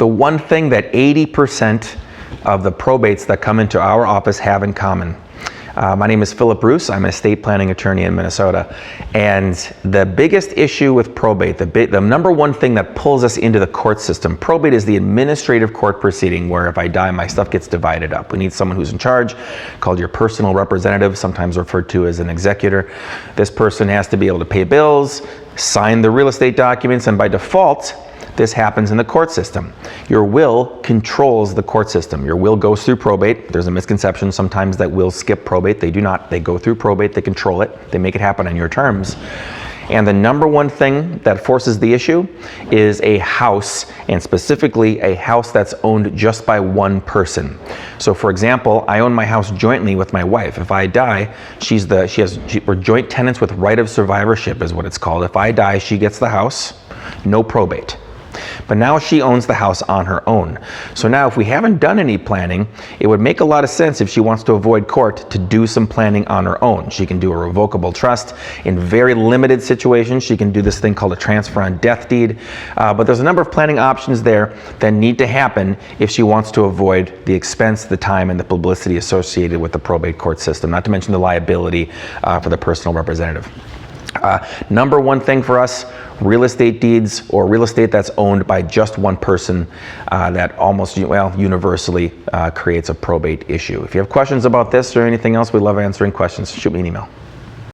the one thing that 80% of the probates that come into our office have in common. My name is Philip Bruce. I'm an estate planning attorney in Minnesota. And the biggest issue with probate, the number one thing that pulls us into the court system, probate is the administrative court proceeding where if I die, my stuff gets divided up. We need someone who's in charge, called your personal representative, sometimes referred to as an executor. This person has to be able to pay bills, sign the real estate documents, and by default, this happens in the court system. Your will controls the court system. Your will goes through probate. There's a misconception sometimes that wills skip probate. They do not. They go through probate, they control it, they make it happen on your terms. And the number one thing that forces the issue is a house, and specifically a house that's owned just by one person. So for example, I own my house jointly with my wife. If I die, we're joint tenants with right of survivorship is what it's called. If I die, she gets the house, no probate. But now she owns the house on her own. So now if we haven't done any planning, it would make a lot of sense if she wants to avoid court to do some planning on her own. She can do a revocable trust. In very limited situations, she can do this thing called a transfer on death deed. But there's a number of planning options there that need to happen if she wants to avoid the expense, the time, and the publicity associated with the probate court system, not to mention the liability for the personal representative. Number one thing for us, real estate deeds or real estate that's owned by just one person that almost, universally creates a probate issue. If you have questions about this or anything else, we love answering questions. Shoot me an email.